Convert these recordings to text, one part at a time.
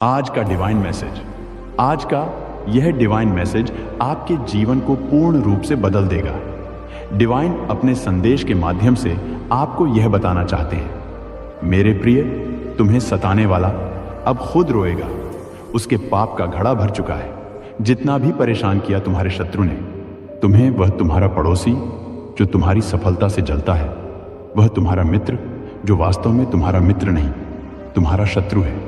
आज का divine message. आज का यह डिवाइन मैसेज आपके जीवन को पूर्ण रूप से बदल देगा। डिवाइन अपने संदेश के माध्यम से आपको यह बताना चाहते हैं, मेरे प्रिय, तुम्हें सताने वाला अब खुद रोएगा। उसके पाप का घड़ा भर चुका है। जितना भी परेशान किया तुम्हारे शत्रु ने तुम्हें, वह तुम्हारा पड़ोसी जो तुम्हारी सफलता से जलता है, वह तुम्हारा मित्र जो वास्तव में तुम्हारा मित्र नहीं, तुम्हारा शत्रु है,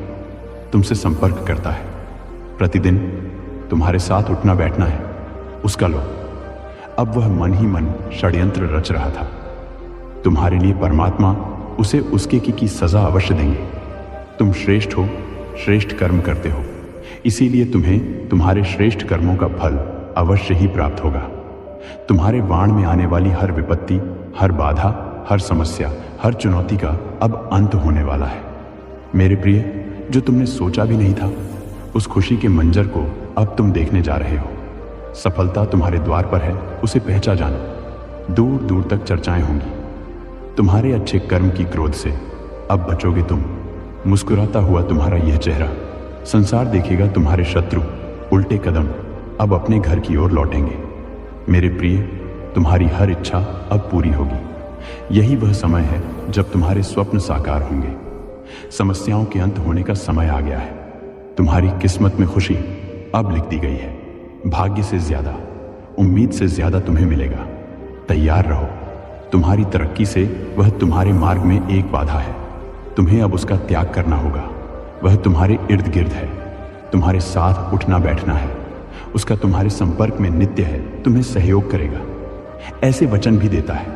तुमसे संपर्क करता है। प्रतिदिन तुम्हारे साथ उठना बैठना है उसका लो। अब वह मन ही मन षड्यंत्र रच रहा था। तुम्हारे लिए परमात्मा उसे उसके की सजा अवश्य देंगे। तुम श्रेष्ठ हो, श्रेष्ठ कर्म करते हो, इसीलिए तुम्हें तुम्हारे श्रेष्ठ कर्मों का फल अवश्य ही प्राप्त होगा। तुम्हारे वाण में आने वाली हर विपत्ति, हर बाधा, हर समस्या, हर चुनौती का अब अंत होने वाला है। मेरे प्रिय, जो तुमने सोचा भी नहीं था, उस खुशी के मंजर को अब तुम देखने जा रहे हो। सफलता तुम्हारे द्वार पर है, उसे पहचान जानो। दूर दूर तक चर्चाएं होंगी। तुम्हारे अच्छे कर्म की क्रोध से अब बचोगे तुम। मुस्कुराता हुआ तुम्हारा यह चेहरा संसार देखेगा। तुम्हारे शत्रु उल्टे कदम अब अपने घर की ओर लौटेंगे। मेरे प्रिय, तुम्हारी हर इच्छा अब पूरी होगी। यही वह समय है जब तुम्हारे स्वप्न साकार होंगे। समस्याओं के अंत होने का समय आ गया है। तुम्हारी किस्मत में खुशी अब लिख दी गई है। भाग्य से ज्यादा, उम्मीद से ज्यादा तुम्हें मिलेगा। तैयार रहो। तुम्हारी तरक्की से वह तुम्हारे मार्ग में एक बाधा है। तुम्हें अब उसका त्याग करना होगा। वह तुम्हारे इर्द गिर्द है, तुम्हारे साथ उठना बैठना है। उसका तुम्हारे संपर्क में नित्य है, तुम्हें सहयोग करेगा। ऐसे वचन भी देता है,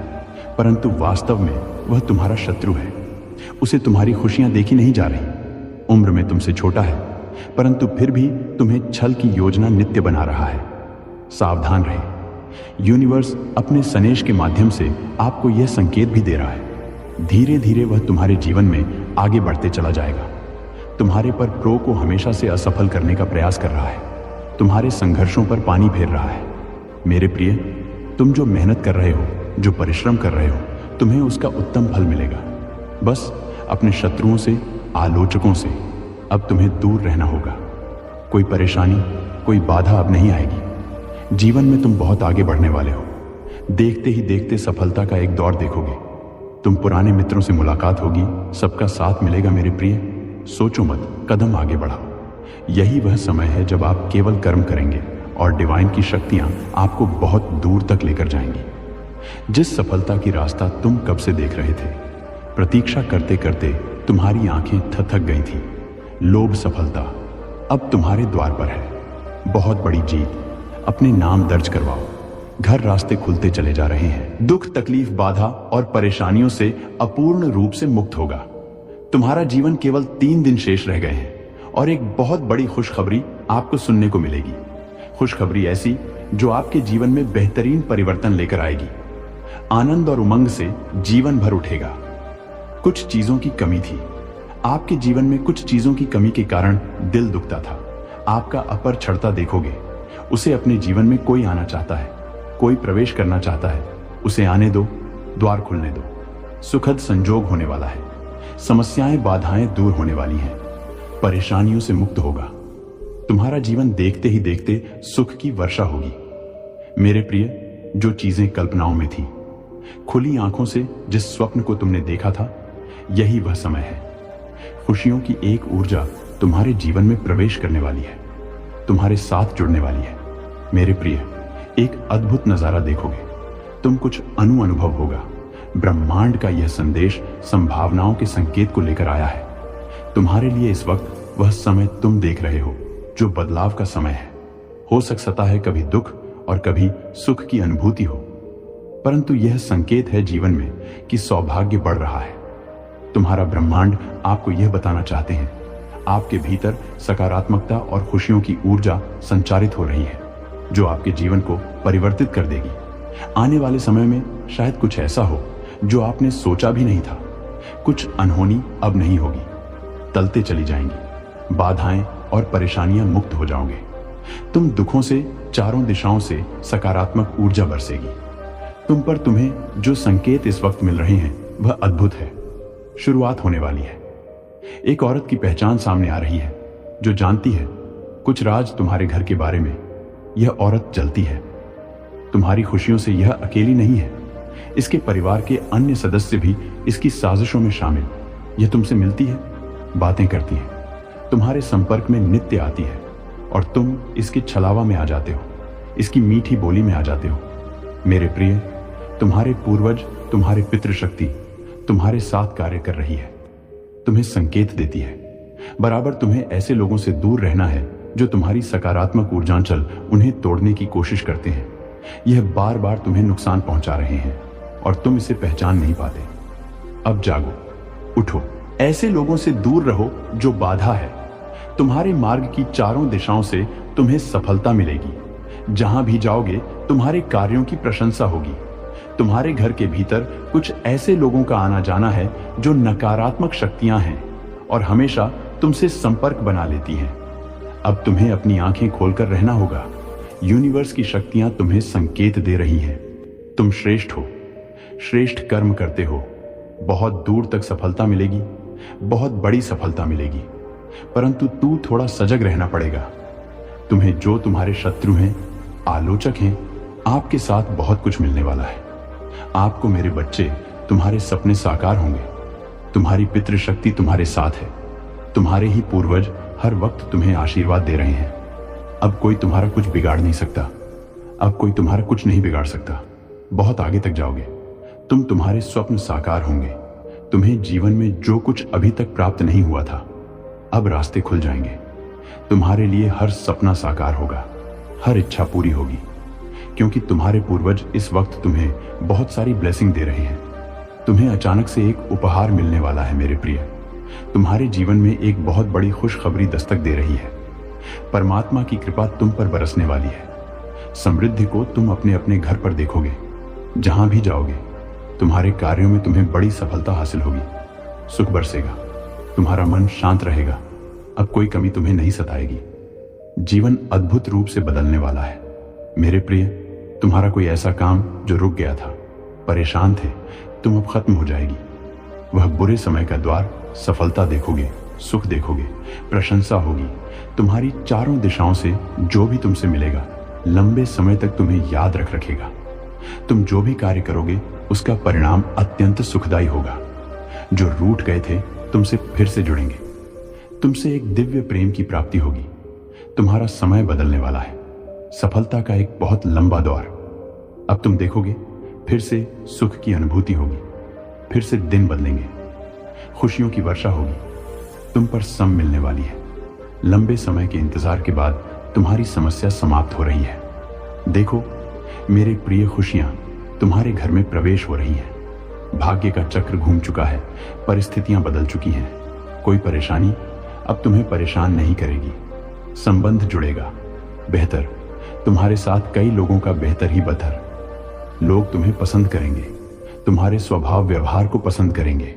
परंतु वास्तव में वह तुम्हारा शत्रु है। उसे तुम्हारी खुशियां देखी नहीं जा रही। उम्र में तुमसे छोटा है, परंतु फिर भी तुम्हें छल की योजना नित्य बना रहा है। सावधान रहे। यूनिवर्स अपने सनेश के माध्यम से आपको यह संकेत भी दे रहा है। धीरे धीरे वह तुम्हारे जीवन में आगे बढ़ते चला जाएगा। तुम्हारे पर प्रो को हमेशा से असफल करने का प्रयास कर रहा है। तुम्हारे संघर्षों पर पानी फेर रहा है। मेरे प्रिय, तुम जो मेहनत कर रहे हो, जो परिश्रम कर रहे हो, तुम्हें उसका उत्तम फल मिलेगा। बस अपने शत्रुओं से, आलोचकों से अब तुम्हें दूर रहना होगा। कोई परेशानी, कोई बाधा अब नहीं आएगी। जीवन में तुम बहुत आगे बढ़ने वाले हो। देखते ही देखते सफलता का एक दौर देखोगे। तुम पुराने मित्रों से मुलाकात होगी, सबका साथ मिलेगा। मेरे प्रिय, सोचो मत, कदम आगे बढ़ाओ। यही वह समय है जब आप केवल कर्म करेंगे और डिवाइन की शक्तियां आपको बहुत दूर तक लेकर जाएंगी। जिस सफलता की रास्ता तुम कब से देख रहे थे, प्रतीक्षा करते करते तुम्हारी आंखें थक गई थी। लोभ सफलता अब तुम्हारे द्वार पर है। बहुत बड़ी जीत अपने नाम दर्ज करवाओ। घर रास्ते खुलते चले जा रहे हैं। दुख, तकलीफ, बाधा और परेशानियों से अपूर्ण रूप से मुक्त होगा। तुम्हारा जीवन केवल 3 दिन शेष रह गए हैं और एक बहुत बड़ी खुशखबरी आपको सुनने को मिलेगी। खुशखबरी ऐसी जो आपके जीवन में बेहतरीन परिवर्तन लेकर आएगी। आनंद और उमंग से जीवन भर उठेगा। कुछ चीजों की कमी थी। आपके जीवन में कुछ चीजों की कमी के कारण दिल दुखता था। आपका अपर छड़ता देखोगे। उसे अपने जीवन में कोई आना चाहता है, कोई प्रवेश करना चाहता है। उसे आने दो, द्वार खुलने दो। सुखद संजोग होने वाला है। समस्याएं, बाधाएं दूर होने वाली हैं। परेशानियों से मुक्त होगा। तुम्हारा जीवन देखते ही देखते सुख की वर्षा होगी। मेरे प्रिय, जो चीजें कल्पनाओं में थी, खुली आंखों से जिस स्वप्न को तुमने देखा था, यही वह समय है। खुशियों की एक ऊर्जा तुम्हारे जीवन में प्रवेश करने वाली है, तुम्हारे साथ जुड़ने वाली है। मेरे प्रिय, एक अद्भुत नजारा देखोगे। तुम कुछ अनुभव होगा। ब्रह्मांड का यह संदेश संभावनाओं के संकेत को लेकर आया है। तुम्हारे लिए इस वक्त वह समय तुम देख रहे हो जो बदलाव का समय है। हो सकता है कभी दुख और कभी सुख की अनुभूति हो, परंतु यह संकेत है जीवन में कि सौभाग्य बढ़ रहा है। तुम्हारा ब्रह्मांड आपको यह बताना चाहते हैं, आपके भीतर सकारात्मकता और खुशियों की ऊर्जा संचारित हो रही है जो आपके जीवन को परिवर्तित कर देगी। आने वाले समय में शायद कुछ ऐसा हो जो आपने सोचा भी नहीं था। कुछ अनहोनी अब नहीं होगी, टलते चली जाएंगी। बाधाएं और परेशानियां मुक्त हो जाओगे। तुम दुखों से चारों दिशाओं से सकारात्मक ऊर्जा बरसेगी। तुम पर तुम्हें जो संकेत इस वक्त मिल रहे हैं वह अद्भुत है। शुरुआत होने वाली है। एक औरत की पहचान सामने आ रही है। जो जानती है कुछ राज तुम्हारे घर के बारे में। यह औरत जलती है तुम्हारी खुशियों से। यह अकेली नहीं है, इसके परिवार के अन्य सदस्य भी इसकी साजिशों में शामिल। यह तुमसे मिलती है, बातें करती है, तुम्हारे संपर्क में नित्य आती है और तुम इसके छलावा में आ जाते हो, इसकी मीठी बोली में आ जाते हो। मेरे प्रिय, तुम्हारे पूर्वज, तुम्हारे पितृशक्ति तुम्हारे साथ कार्य कर रही है, तुम्हें संकेत देती है। बराबर तुम्हें ऐसे लोगों से दूर रहना है जो तुम्हारी सकारात्मक ऊर्जांचल उन्हें तोड़ने की कोशिश करते हैं। यह बार बार तुम्हें नुकसान पहुंचा रहे हैं और तुम इसे पहचान नहीं पाते। अब जागो, उठो, ऐसे लोगों से दूर रहो जो बाधा है। तुम्हारे मार्ग की चारों दिशाओं से तुम्हें सफलता मिलेगी। जहां भी जाओगे तुम्हारे कार्यों की प्रशंसा होगी। तुम्हारे घर के भीतर कुछ ऐसे लोगों का आना जाना है जो नकारात्मक शक्तियां हैं और हमेशा तुमसे संपर्क बना लेती हैं। अब तुम्हें अपनी आंखें खोलकर रहना होगा। यूनिवर्स की शक्तियां तुम्हें संकेत दे रही हैं। तुम श्रेष्ठ हो, श्रेष्ठ कर्म करते हो। बहुत दूर तक सफलता मिलेगी, बहुत बड़ी सफलता मिलेगी, परंतु तू थोड़ा सजग रहना पड़ेगा। तुम्हें जो तुम्हारे शत्रु हैं, आलोचक हैं, आपके साथ बहुत कुछ मिलने वाला है। आपको मेरे बच्चे, तुम्हारे सपने साकार होंगे। तुम्हारी पितृशक्ति तुम्हारे साथ है। तुम्हारे ही पूर्वज हर वक्त तुम्हें आशीर्वाद दे रहे हैं। अब कोई तुम्हारा कुछ बिगाड़ नहीं सकता। अब कोई तुम्हारा कुछ नहीं बिगाड़ सकता। बहुत आगे तक जाओगे। तुम्हारे स्वप्न साकार होंगे। तुम्हें जीवन में जो कुछ अभी तक प्राप्त नहीं हुआ था, अब रास्ते खुल जाएंगे। तुम्हारे लिए हर सपना साकार होगा, हर इच्छा पूरी होगी, क्योंकि तुम्हारे पूर्वज इस वक्त तुम्हें बहुत सारी ब्लेसिंग दे रहे हैं। तुम्हें अचानक से एक उपहार मिलने वाला है मेरे प्रिय। तुम्हारे जीवन में एक बहुत बड़ी खुशखबरी दस्तक दे रही है। परमात्मा की कृपा तुम पर बरसने वाली है। समृद्धि को तुम अपने अपने घर पर देखोगे। जहां भी जाओगे तुम्हारे कार्यों में तुम्हें बड़ी सफलता हासिल होगी। सुख बरसेगा, तुम्हारा मन शांत रहेगा। अब कोई कमी तुम्हें नहीं सताएगी। जीवन अद्भुत रूप से बदलने वाला है मेरे प्रिय। तुम्हारा कोई ऐसा काम जो रुक गया था, परेशान थे, तुम अब खत्म हो जाएगी। वह बुरे समय का द्वार, सफलता देखोगे, सुख देखोगे, प्रशंसा होगी। तुम्हारी चारों दिशाओं से जो भी तुमसे मिलेगा लंबे समय तक तुम्हें याद रखेगा। तुम जो भी कार्य करोगे उसका परिणाम अत्यंत सुखदायी होगा। जो रूठ गए थे तुमसे फिर से जुड़ेंगे। तुमसे एक दिव्य प्रेम की प्राप्ति होगी। तुम्हारा समय बदलने वाला है। सफलता का एक बहुत लंबा दौर। अब तुम देखोगे फिर से सुख की अनुभूति होगी। फिर से दिन बदलेंगे, खुशियों की वर्षा होगी। तुम पर सम मिलने वाली है। लंबे समय के इंतजार के बाद तुम्हारी समस्या समाप्त हो रही है। देखो मेरे प्रिय, खुशियां तुम्हारे घर में प्रवेश हो रही हैं। भाग्य का चक्र घूम चुका है, परिस्थितियां बदल चुकी हैं। कोई परेशानी अब तुम्हें परेशान नहीं करेगी। संबंध जुड़ेगा बेहतर। तुम्हारे साथ कई लोगों का बेहतर ही बदतर। लोग तुम्हें पसंद करेंगे, तुम्हारे स्वभाव व्यवहार को पसंद करेंगे।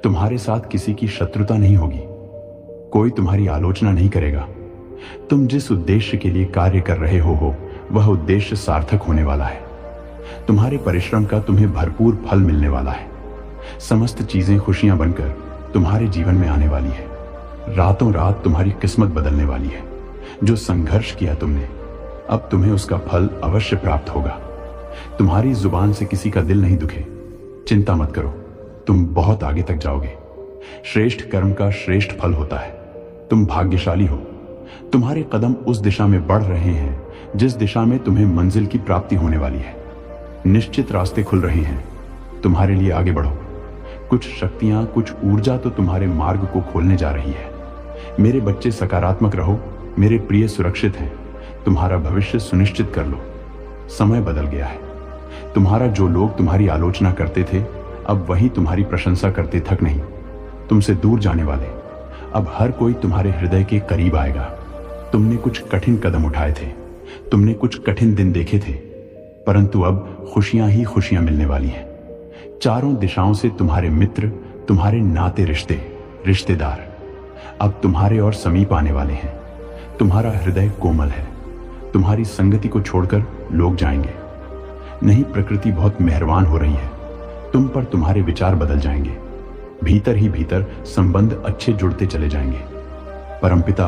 तुम्हारे साथ किसी की शत्रुता नहीं होगी। कोई तुम्हारी आलोचना नहीं करेगा। तुम जिस उद्देश्य के लिए कार्य कर रहे हो वह उद्देश्य सार्थक होने वाला है। तुम्हारे परिश्रम का तुम्हें भरपूर फल मिलने वाला है। समस्त चीजें खुशियां बनकर तुम्हारे जीवन में आने वाली है। रातों रात तुम्हारी किस्मत बदलने वाली है। जो संघर्ष किया तुमने, अब तुम्हें उसका फल अवश्य प्राप्त होगा। तुम्हारी जुबान से किसी का दिल नहीं दुखे। चिंता मत करो, तुम बहुत आगे तक जाओगे। श्रेष्ठ कर्म का श्रेष्ठ फल होता है। तुम भाग्यशाली हो। तुम्हारे कदम उस दिशा में बढ़ रहे हैं जिस दिशा में तुम्हें मंजिल की प्राप्ति होने वाली है। निश्चित रास्ते खुल रहे हैं। तुम्हारे लिए आगे बढ़ो। कुछ शक्तियां, कुछ ऊर्जा तो तुम्हारे मार्ग को खोलने जा रही है। मेरे बच्चे, सकारात्मक रहो। मेरे प्रिय, सुरक्षित हैं। तुम्हारा भविष्य सुनिश्चित कर लो। समय बदल गया है। तुम्हारा जो लोग तुम्हारी आलोचना करते थे, अब वही तुम्हारी प्रशंसा करते थक नहीं। तुमसे दूर जाने वाले अब हर कोई तुम्हारे हृदय के करीब आएगा। तुमने कुछ कठिन कदम उठाए थे, तुमने कुछ कठिन दिन देखे थे, परंतु अब खुशियां ही खुशियां मिलने वाली हैं। चारों दिशाओं से तुम्हारे मित्र, तुम्हारे नाते रिश्ते, रिश्तेदार अब तुम्हारे और समीप आने वाले हैं। तुम्हारा हृदय कोमल है। तुम्हारी संगति को छोड़कर लोग जाएंगे। नहीं, प्रकृति बहुत मेहरबान हो रही है। तुम पर तुम्हारे विचार बदल जाएंगे। भीतर ही भीतर संबंध अच्छे जुड़ते चले जाएंगे। परमपिता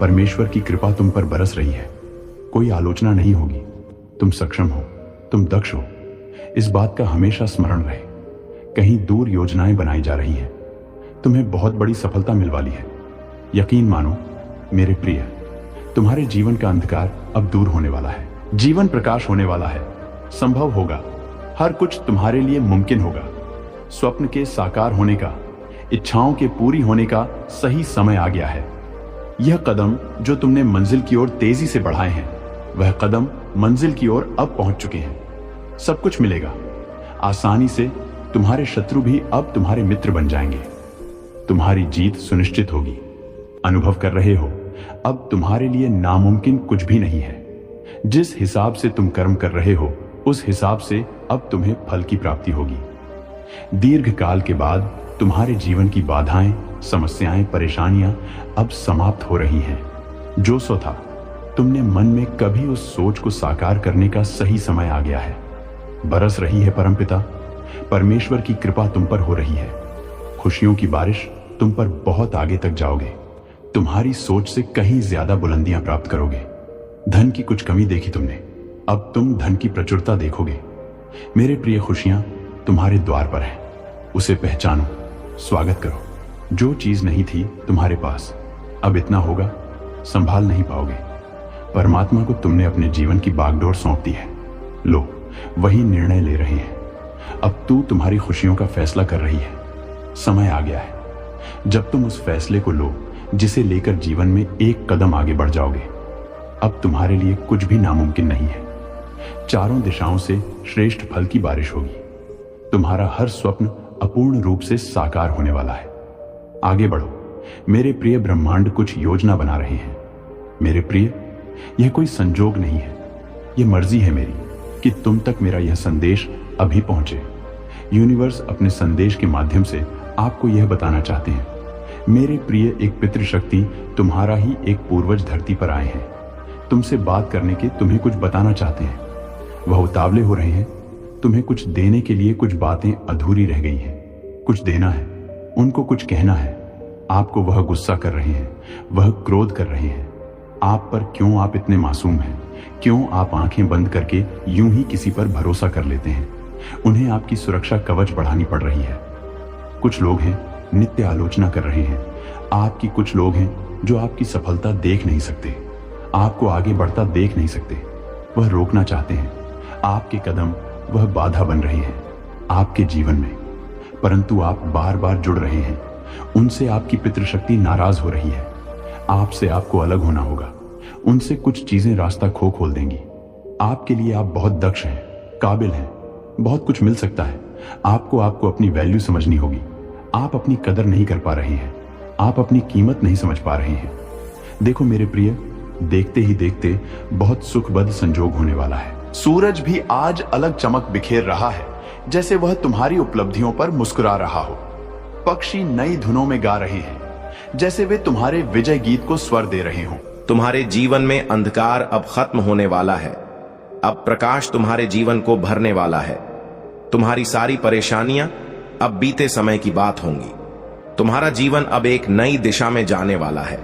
परमेश्वर की कृपा तुम पर बरस रही है। कोई आलोचना नहीं होगी। तुम सक्षम हो, तुम दक्ष हो, इस बात का हमेशा स्मरण रहे। कहीं दूर योजनाएं बनाई जा रही हैं। तुम्हें बहुत बड़ी सफलता मिल वाली है। यकीन मानो मेरे प्रिय, तुम्हारे जीवन का अंधकार अब दूर होने वाला है। जीवन प्रकाश होने वाला है। संभव होगा, हर कुछ तुम्हारे लिए मुमकिन होगा। स्वप्न के साकार होने का, इच्छाओं के पूरी होने का सही समय आ गया है। यह कदम जो तुमने मंजिल की ओर तेजी से बढ़ाए हैं, वह कदम मंजिल की ओर अब पहुंच चुके हैं। सब कुछ मिलेगा आसानी से। तुम्हारे शत्रु भी अब तुम्हारे मित्र बन जाएंगे। तुम्हारी जीत सुनिश्चित होगी। अनुभव कर रहे हो, अब तुम्हारे लिए नामुमकिन कुछ भी नहीं है। जिस हिसाब से तुम कर्म कर रहे हो, उस हिसाब से अब तुम्हें फल की प्राप्ति होगी। दीर्घ काल के बाद तुम्हारे जीवन की बाधाएं, समस्याएं, परेशानियां अब समाप्त हो रही हैं। जो सो था, तुमने मन में कभी उस सोच को साकार करने का सही समय आ गया है। बरस रही है परमपिता परमेश्वर की कृपा तुम पर हो रही है। खुशियों की बारिश तुम पर बहुत आगे तक जाओगे। तुम्हारी सोच से कहीं ज्यादा बुलंदियां प्राप्त करोगे। धन की कुछ कमी देखी तुमने, अब तुम धन की प्रचुरता देखोगे। मेरे प्रिय, खुशियां तुम्हारे द्वार पर है। उसे पहचानो, स्वागत करो। जो चीज नहीं थी तुम्हारे पास, अब इतना होगा संभाल नहीं पाओगे। परमात्मा को तुमने अपने जीवन की बागडोर सौंप दी है। लो, वही निर्णय ले रहे हैं। अब तू तुम्हारी खुशियों का फैसला कर रही है। समय आ गया है जब तुम उस फैसले को लो जिसे लेकर जीवन में एक कदम आगे बढ़ जाओगे। अब तुम्हारे लिए कुछ भी नामुमकिन नहीं है। चारों दिशाओं से श्रेष्ठ फल की बारिश होगी। तुम्हारा हर स्वप्न अपूर्ण रूप से साकार होने वाला है। आगे बढ़ो मेरे प्रिय। ब्रह्मांड कुछ योजना बना रहे हैं। मेरे प्रिय, यह कोई संजोग नहीं है, यह मर्जी है मेरी कि तुम तक मेरा यह संदेश अभी पहुंचे। यूनिवर्स अपने संदेश के माध्यम से आपको यह बताना चाहते हैं, मेरे प्रिय, एक पितृशक्ति तुम्हारा ही एक पूर्वज धरती पर आए हैं। तुमसे बात करने के, तुम्हें कुछ बताना चाहते हैं। वह उतावले हो रहे हैं। तुम्हें कुछ देने के लिए कुछ बातें अधूरी रह गई हैं। कुछ देना है, उनको कुछ कहना है। आपको वह गुस्सा कर रहे हैं, वह क्रोध कर रहे हैं। आप पर क्यों आप इतने मासूम हैं? क्यों आप आंखें बंद करके यूं ही किसी पर भरोसा कर लेते हैं? उन्हें आपकी सुरक्षा कवच बढ़ानी पड़ रही है। कुछ लोग हैं नित्य आलोचना कर रहे हैं आपकी। कुछ लोग हैं जो आपकी सफलता देख नहीं सकते, आपको आगे बढ़ता देख नहीं सकते। वह रोकना चाहते हैं आपके कदम, वह बाधा बन रहे हैं आपके जीवन में, परंतु आप बार बार जुड़ रहे हैं उनसे। आपकी पितृशक्ति नाराज हो रही है आपसे। आपको अलग होना होगा उनसे। कुछ चीजें रास्ता खोल देंगी आपके लिए। आप बहुत दक्ष हैं, काबिल हैं, बहुत कुछ मिल सकता है आपको अपनी वैल्यू समझनी होगी। आप अपनी कदर नहीं कर पा रहे हैं, आप अपनी कीमत नहीं समझ पा रहे हैं। देखो मेरे प्रिय, देखते ही देखते बहुत सुखबद संजोग होने वाला है। सूरज भी आज अलग चमक बिखेर रहा है, जैसे वह तुम्हारी उपलब्धियों पर मुस्कुरा रहा हो। पक्षी नई धुनों में गा रहे हैं, जैसे वे तुम्हारे विजय गीत को स्वर दे रहे हों। तुम्हारे जीवन में अंधकार अब खत्म होने वाला है। अब प्रकाश तुम्हारे जीवन को भरने वाला है। तुम्हारी सारी परेशानियां अब बीते समय की बात होंगी। तुम्हारा जीवन अब एक नई दिशा में जाने वाला है।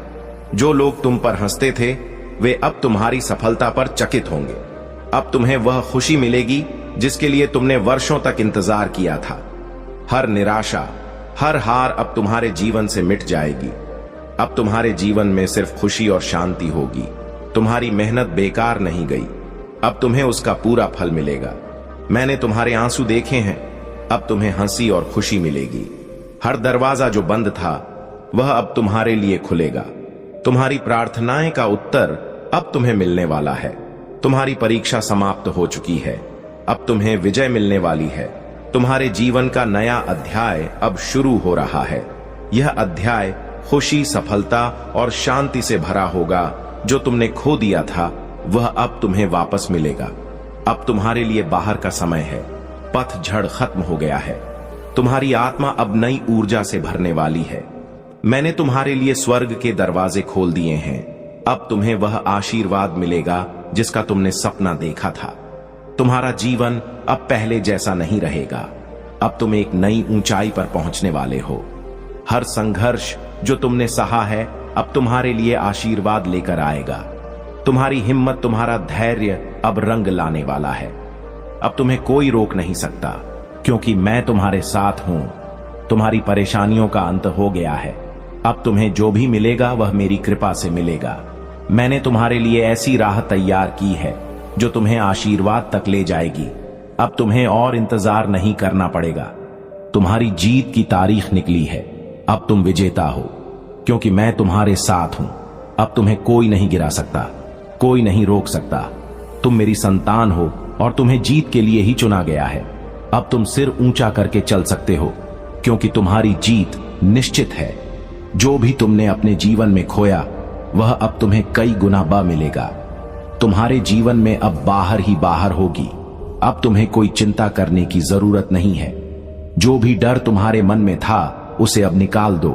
जो लोग तुम पर हंसते थे, वे अब तुम्हारी सफलता पर चकित होंगे। अब तुम्हें वह खुशी मिलेगी जिसके लिए तुमने वर्षों तक इंतजार किया था। हर निराशा, हर हार अब तुम्हारे जीवन से मिट जाएगी। अब तुम्हारे जीवन में सिर्फ खुशी और शांति होगी। तुम्हारी मेहनत बेकार नहीं गई, अब तुम्हें उसका पूरा फल मिलेगा। मैंने तुम्हारे आंसू देखे हैं, अब तुम्हें हंसी और खुशी मिलेगी। हर दरवाजा जो बंद था, वह अब तुम्हारे लिए खुलेगा। तुम्हारी प्रार्थनाएं का उत्तर अब तुम्हें मिलने वाला है। तुम्हारी परीक्षा समाप्त हो चुकी है, अब तुम्हें विजय मिलने वाली है। तुम्हारे जीवन का नया अध्याय अब शुरू हो रहा है। यह अध्याय खुशी, सफलता और शांति से भरा होगा। जो तुमने खो दिया था, वह अब तुम्हें वापस मिलेगा। अब तुम्हारे लिए बाहर का समय है। पतझड़ खत्म हो गया है। तुम्हारी आत्मा अब नई ऊर्जा से भरने वाली है। मैंने तुम्हारे लिए स्वर्ग के दरवाजे खोल दिए हैं। अब तुम्हें वह आशीर्वाद मिलेगा जिसका तुमने सपना देखा था। तुम्हारा जीवन अब पहले जैसा नहीं रहेगा। अब तुम एक नई ऊंचाई पर पहुंचने वाले हो। हर संघर्ष जो तुमने सहा है, अब तुम्हारे लिए आशीर्वाद लेकर आएगा। तुम्हारी हिम्मत, तुम्हारा धैर्य अब रंग लाने वाला है। अब तुम्हें कोई रोक नहीं सकता, क्योंकि मैं तुम्हारे साथ हूं। तुम्हारी परेशानियों का अंत हो गया है। अब तुम्हें जो भी मिलेगा वह मेरी कृपा से मिलेगा। मैंने तुम्हारे लिए ऐसी राह तैयार की है जो तुम्हें आशीर्वाद तक ले जाएगी। अब तुम्हें और इंतजार नहीं करना पड़ेगा। तुम्हारी जीत की तारीख निकली है। अब तुम विजेता हो, क्योंकि मैं तुम्हारे साथ हूं। अब तुम्हें कोई नहीं गिरा सकता, कोई नहीं रोक सकता। तुम मेरी संतान हो और तुम्हें जीत के लिए ही चुना गया है। अब तुम सिर ऊंचा करके चल सकते हो, क्योंकि तुम्हारी जीत निश्चित है। जो भी तुमने अपने जीवन में खोया वह अब तुम्हें कई गुना बा मिलेगा। तुम्हारे जीवन में अब बाहर ही बाहर होगी। अब तुम्हें कोई चिंता करने की जरूरत नहीं है। जो भी डर तुम्हारे मन में था उसे अब निकाल दो।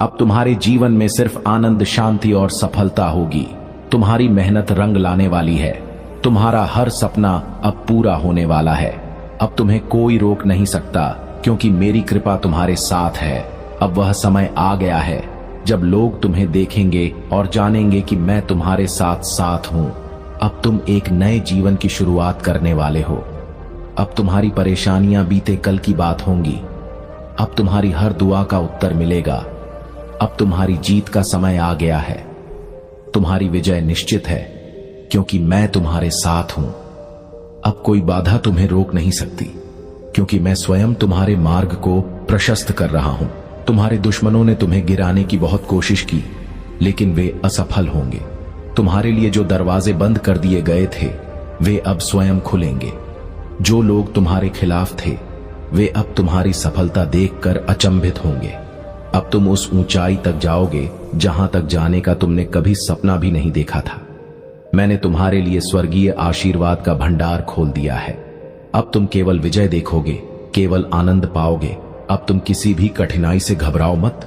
अब तुम्हारे जीवन में सिर्फ आनंद, शांति और सफलता होगी। तुम्हारी मेहनत रंग लाने वाली है। तुम्हारा हर सपना अब पूरा होने वाला है। अब तुम्हें कोई रोक नहीं सकता, क्योंकि मेरी कृपा तुम्हारे साथ है। अब वह समय आ गया है जब लोग तुम्हें देखेंगे और जानेंगे कि मैं तुम्हारे साथ साथ हूं। अब तुम एक नए जीवन की शुरुआत करने वाले हो। अब तुम्हारी परेशानियां बीते कल की बात होंगी। अब तुम्हारी हर दुआ का उत्तर मिलेगा। अब तुम्हारी जीत का समय आ गया है। तुम्हारी विजय निश्चित है, क्योंकि मैं तुम्हारे साथ हूं। अब कोई बाधा तुम्हें रोक नहीं सकती, क्योंकि मैं स्वयं तुम्हारे मार्ग को प्रशस्त कर रहा हूं। तुम्हारे दुश्मनों ने तुम्हें गिराने की बहुत कोशिश की, लेकिन वे असफल होंगे। तुम्हारे लिए जो दरवाजे बंद कर दिए गए थे वे अब स्वयं खुलेंगे। जो लोग तुम्हारे खिलाफ थे वे अब तुम्हारी सफलता देखकर अचंभित होंगे। अब तुम उस ऊंचाई तक जाओगे जहां तक जाने का तुमने कभी सपना भी नहीं देखा था। मैंने तुम्हारे लिए स्वर्गीय आशीर्वाद का भंडार खोल दिया है। अब तुम केवल विजय देखोगे, केवल आनंद पाओगे। अब तुम किसी भी कठिनाई से घबराओ मत,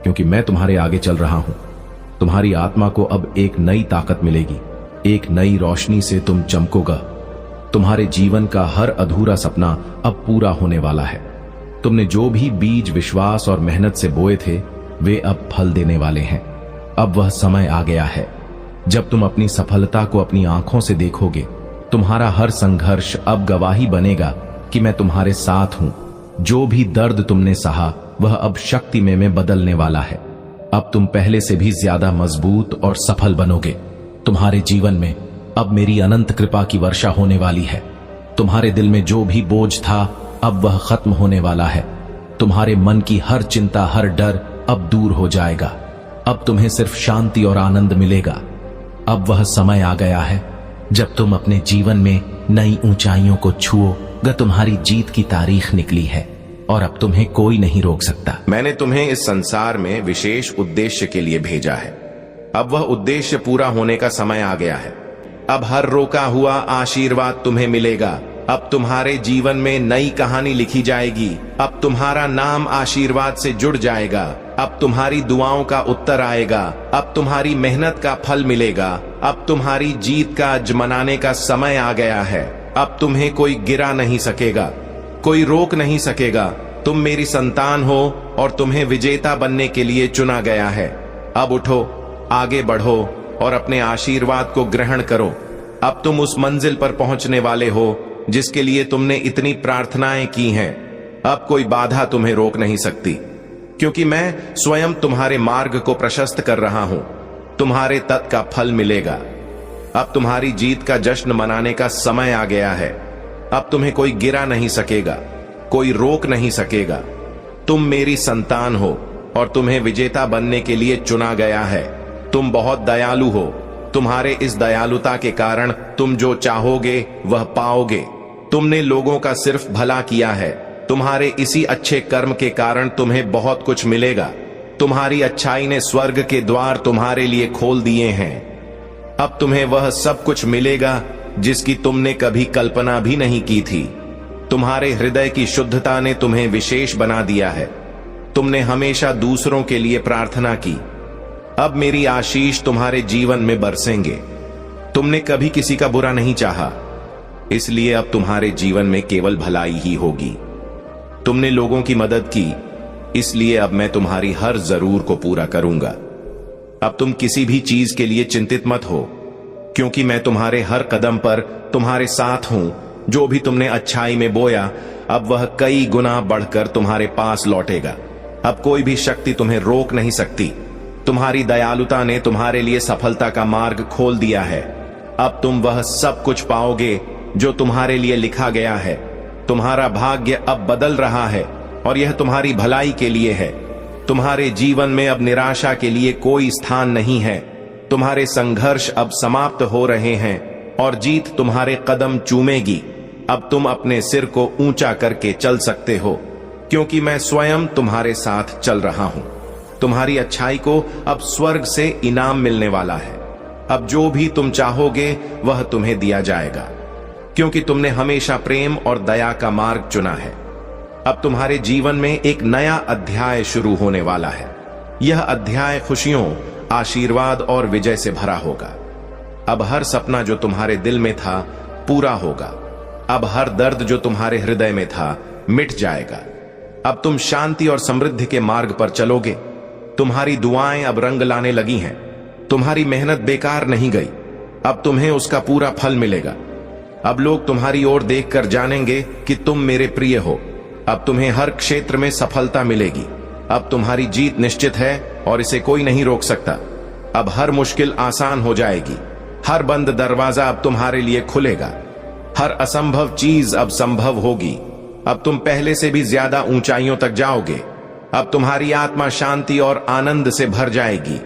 क्योंकि मैं तुम्हारे आगे चल रहा हूं। तुम्हारी आत्मा को अब एक नई ताकत मिलेगी। एक नई रोशनी से तुम चमकोगा। तुम्हारे जीवन का हर अधूरा सपना अब पूरा होने वाला है। तुमने जो भी बीज विश्वास और मेहनत से बोए थे वे अब फल देने वाले हैं। अब वह समय आ गया है जब तुम अपनी सफलता को अपनी आंखों से देखोगे। तुम्हारा हर संघर्ष अब गवाही बनेगा कि मैं तुम्हारे साथ हूं। जो भी दर्द तुमने सहा वह अब शक्ति में बदलने वाला है। अब तुम पहले से भी ज्यादा मजबूत और सफल बनोगे। तुम्हारे जीवन में अब मेरी अनंत कृपा की वर्षा होने वाली है। तुम्हारे दिल में जो भी बोझ था अब वह खत्म होने वाला है। तुम्हारे मन की हर चिंता, हर डर अब दूर हो जाएगा। अब तुम्हें सिर्फ शांति और आनंद मिलेगा। अब वह समय आ गया है जब तुम अपने जीवन में नई ऊंचाइयों को छुओगे। तुम्हारी जीत की तारीख निकली है और अब तुम्हें कोई नहीं रोक सकता। मैंने तुम्हें इस संसार में विशेष उद्देश्य के लिए भेजा है। अब वह उद्देश्य पूरा होने का समय आ गया है। अब हर रोका हुआ आशीर्वाद तुम्हें मिलेगा। अब तुम्हारे जीवन में नई कहानी लिखी जाएगी। अब तुम्हारा नाम आशीर्वाद से जुड़ जाएगा। अब तुम्हारी दुआओं का उत्तर आएगा। अब तुम्हारी मेहनत का फल मिलेगा। अब तुम्हारी जीत का आज मनाने का समय आ गया है। अब तुम्हें कोई गिरा नहीं सकेगा, कोई रोक नहीं सकेगा। तुम मेरी संतान हो और तुम्हें विजेता बनने के लिए चुना गया है। अब उठो, आगे बढ़ो और अपने आशीर्वाद को ग्रहण करो। अब तुम उस मंजिल पर पहुंचने वाले हो जिसके लिए तुमने इतनी प्रार्थनाएं की हैं। अब कोई बाधा तुम्हें रोक नहीं सकती, क्योंकि मैं स्वयं तुम्हारे मार्ग को प्रशस्त कर रहा हूं। तुम्हारे तत् का फल मिलेगा। अब तुम्हारी जीत का जश्न मनाने का समय आ गया है। अब तुम्हें कोई गिरा नहीं सकेगा, कोई रोक नहीं सकेगा। तुम मेरी संतान हो और तुम्हें विजेता बनने के लिए चुना गया है। तुम बहुत दयालु हो। तुम्हारे इस दयालुता के कारण तुम जो चाहोगे वह पाओगे। तुमने लोगों का सिर्फ भला किया है। तुम्हारे इसी अच्छे कर्म के कारण तुम्हें बहुत कुछ मिलेगा। तुम्हारी अच्छाई ने स्वर्ग के द्वार तुम्हारे लिए खोल दिए हैं। अब तुम्हें वह सब कुछ मिलेगा जिसकी तुमने कभी कल्पना भी नहीं की थी। तुम्हारे हृदय की शुद्धता ने तुम्हें विशेष बना दिया है। तुमने हमेशा दूसरों के लिए प्रार्थना की। अब मेरी आशीष तुम्हारे जीवन में बरसेंगे। तुमने कभी किसी का बुरा नहीं चाहा, इसलिए अब तुम्हारे जीवन में केवल भलाई ही होगी। तुमने लोगों की मदद की, इसलिए अब मैं तुम्हारी हर जरूर को पूरा करूंगा। अब तुम किसी भी चीज के लिए चिंतित मत हो, क्योंकि मैं तुम्हारे हर कदम पर तुम्हारे साथ हूं। जो भी तुमने अच्छाई में बोया, अब वह कई गुना बढ़कर तुम्हारे पास लौटेगा। अब कोई भी शक्ति तुम्हें रोक नहीं सकती। तुम्हारी दयालुता ने तुम्हारे लिए सफलता का मार्ग खोल दिया है। अब तुम वह सब कुछ पाओगे जो तुम्हारे लिए लिखा गया है। तुम्हारा भाग्य अब बदल रहा है और यह तुम्हारी भलाई के लिए है। तुम्हारे जीवन में अब निराशा के लिए कोई स्थान नहीं है। तुम्हारे संघर्ष अब समाप्त हो रहे हैं और जीत तुम्हारे कदम चूमेगी। अब तुम अपने सिर को ऊंचा करके चल सकते हो, क्योंकि मैं स्वयं तुम्हारे साथ चल रहा हूं। तुम्हारी अच्छाई को अब स्वर्ग से इनाम मिलने वाला है। अब जो भी तुम चाहोगे वह तुम्हें दिया जाएगा, क्योंकि तुमने हमेशा प्रेम और दया का मार्ग चुना है। अब तुम्हारे जीवन में एक नया अध्याय शुरू होने वाला है। यह अध्याय खुशियों, आशीर्वाद और विजय से भरा होगा। अब हर सपना जो तुम्हारे दिल में था पूरा होगा। अब हर दर्द जो तुम्हारे हृदय में था मिट जाएगा। अब तुम शांति और समृद्धि के मार्ग पर चलोगे। तुम्हारी दुआएं अब रंग लाने लगी हैं। तुम्हारी मेहनत बेकार नहीं गई। अब तुम्हें उसका पूरा फल मिलेगा। अब लोग तुम्हारी ओर देखकर जानेंगे कि तुम मेरे प्रिय हो। अब तुम्हें हर क्षेत्र में सफलता मिलेगी। अब तुम्हारी जीत निश्चित है और इसे कोई नहीं रोक सकता। अब हर मुश्किल आसान हो जाएगी। हर बंद दरवाजा अब तुम्हारे लिए खुलेगा। हर असंभव चीज अब संभव होगी। अब तुम पहले से भी ज्यादा ऊंचाइयों तक जाओगे। अब तुम्हारी आत्मा शांति और आनंद से भर जाएगी।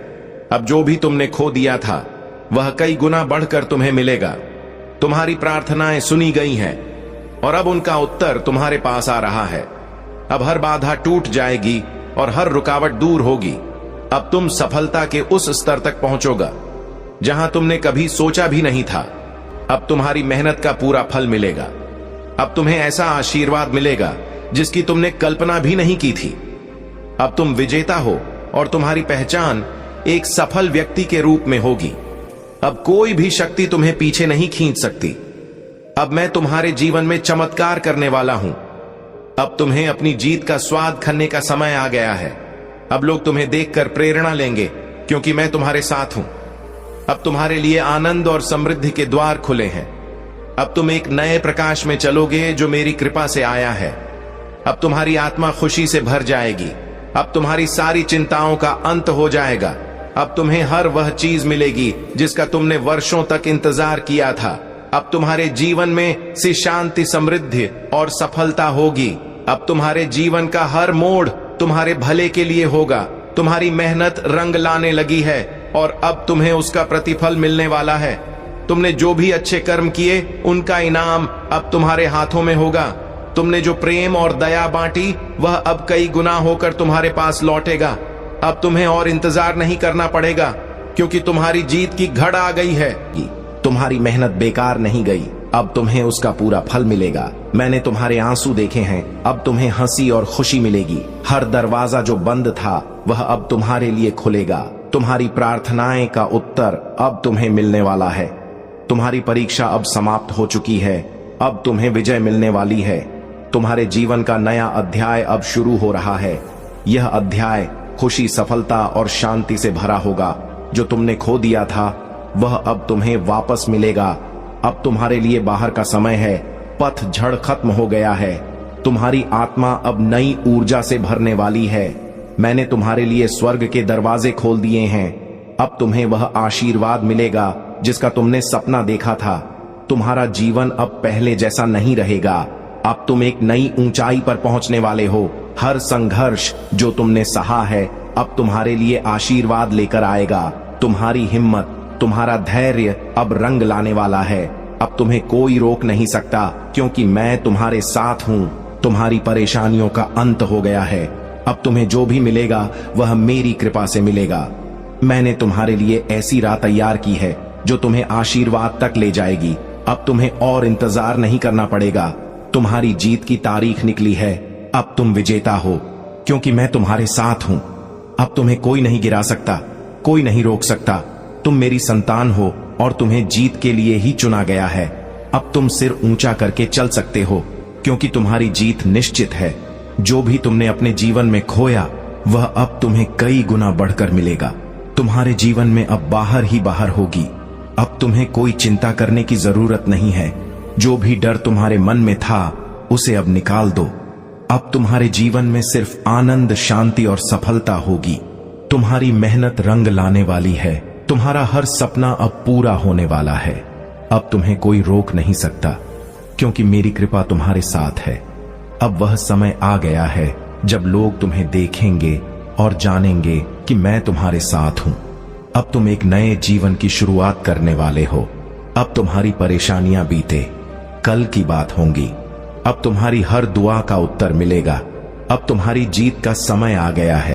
अब जो भी तुमने खो दिया था वह कई गुना बढ़कर तुम्हें मिलेगा। तुम्हारी प्रार्थनाएं सुनी गई हैं और अब उनका उत्तर तुम्हारे पास आ रहा है। अब हर बाधा टूट जाएगी और हर रुकावट दूर होगी। अब तुम सफलता के उस स्तर तक पहुंचोगा जहां तुमने कभी सोचा भी नहीं था। अब तुम्हारी मेहनत का पूरा फल मिलेगा। अब तुम्हें ऐसा आशीर्वाद मिलेगा जिसकी तुमने कल्पना भी नहीं की थी। अब तुम विजेता हो और तुम्हारी पहचान एक सफल व्यक्ति के रूप में होगी। अब कोई भी शक्ति तुम्हें पीछे नहीं खींच सकती। अब मैं तुम्हारे जीवन में चमत्कार करने वाला हूं। अब तुम्हें अपनी जीत का स्वाद खाने का समय आ गया है। अब लोग तुम्हें देखकर प्रेरणा लेंगे, क्योंकि मैं तुम्हारे साथ हूं। अब तुम्हारे लिए आनंद और समृद्धि के द्वार खुले हैं। अब तुम एक नए प्रकाश में चलोगे जो मेरी कृपा से आया है। अब तुम्हारी आत्मा खुशी से भर जाएगी। अब तुम्हारी सारी चिंताओं का अंत हो जाएगा। अब तुम्हें हर वह चीज मिलेगी जिसका तुमने वर्षों तक इंतजार किया था। अब तुम्हारे जीवन में से शांति, समृद्धि और सफलता होगी। अब तुम्हारे जीवन का हर मोड़ तुम्हारे भले के लिए होगा। तुम्हारी मेहनत रंग लाने लगी है और अब तुम्हें उसका प्रतिफल मिलने वाला है। तुमने जो भी अच्छे कर्म किए उनका इनाम अब तुम्हारे हाथों में होगा। तुमने जो प्रेम और दया बांटी वह अब कई गुना होकर तुम्हारे पास लौटेगा। अब तुम्हें और इंतजार नहीं करना पड़ेगा, क्योंकि तुम्हारी जीत की घड़ी आ गई है। तुम्हारी मेहनत बेकार नहीं गई। अब तुम्हें उसका पूरा फल मिलेगा। मैंने तुम्हारे आंसू देखे हैं। अब तुम्हें हंसी और खुशी मिलेगी। हर दरवाजा जो बंद था वह अब तुम्हारे लिए खुलेगा। तुम्हारी प्रार्थनाएं का उत्तर अब तुम्हें मिलने वाला है। तुम्हारी परीक्षा अब समाप्त हो चुकी है। अब तुम्हें विजय मिलने वाली है। तुम्हारे जीवन का नया अध्याय अब शुरू हो रहा है। यह अध्याय खुशी, सफलता और शांति से भरा होगा। जो तुमने खो दिया था वह अब तुम्हें वापस मिलेगा। अब तुम्हारे लिए बाहर का समय है। पतझड़ खत्म हो गया है। तुम्हारी आत्मा अब नई ऊर्जा से भरने वाली है। मैंने तुम्हारे लिए स्वर्ग के दरवाजे खोल दिए हैं। अब तुम्हें वह आशीर्वाद मिलेगा जिसका तुमने सपना देखा था। तुम्हारा जीवन अब पहले जैसा नहीं रहेगा। अब तुम एक नई ऊंचाई पर पहुंचने वाले हो। हर संघर्ष जो तुमने सहा है अब तुम्हारे लिए आशीर्वाद लेकर आएगा। तुम्हारी हिम्मत, तुम्हारा धैर्य अब रंग लाने वाला है। अब तुम्हें कोई रोक नहीं सकता, क्योंकि मैं तुम्हारे साथ हूं। तुम्हारी परेशानियों का अंत हो गया है। अब तुम्हें जो भी मिलेगा वह मेरी कृपा से मिलेगा। मैंने तुम्हारे लिए ऐसी राह तैयार की है जो तुम्हें आशीर्वाद तक ले जाएगी। अब तुम्हें और इंतजार नहीं करना पड़ेगा। तुम्हारी जीत की तारीख निकली है। अब तुम विजेता हो, क्योंकि मैं तुम्हारे साथ हूं। अब तुम्हें कोई नहीं गिरा सकता, कोई नहीं रोक सकता। तुम मेरी संतान हो और तुम्हें जीत के लिए ही चुना गया है। अब तुम सिर ऊंचा करके चल सकते हो, क्योंकि तुम्हारी जीत निश्चित है। जो भी तुमने अपने जीवन में खोया वह अब तुम्हें कई गुना बढ़कर मिलेगा। तुम्हारे जीवन में अब बाहर ही बाहर होगी। अब तुम्हें कोई चिंता करने की जरूरत नहीं है। जो भी डर तुम्हारे मन में था उसे अब निकाल दो। अब तुम्हारे जीवन में सिर्फ आनंद, शांति और सफलता होगी। तुम्हारी मेहनत रंग लाने वाली है। तुम्हारा हर सपना अब पूरा होने वाला है। अब तुम्हें कोई रोक नहीं सकता, क्योंकि मेरी कृपा तुम्हारे साथ है। अब वह समय आ गया है जब लोग तुम्हें देखेंगे और जानेंगे कि मैं तुम्हारे साथ हूं। अब तुम एक नए जीवन की शुरुआत करने वाले हो। अब तुम्हारी परेशानियां बीते, कल की बात होंगी। अब तुम्हारी हर दुआ का उत्तर मिलेगा। अब तुम्हारी जीत का समय आ गया है।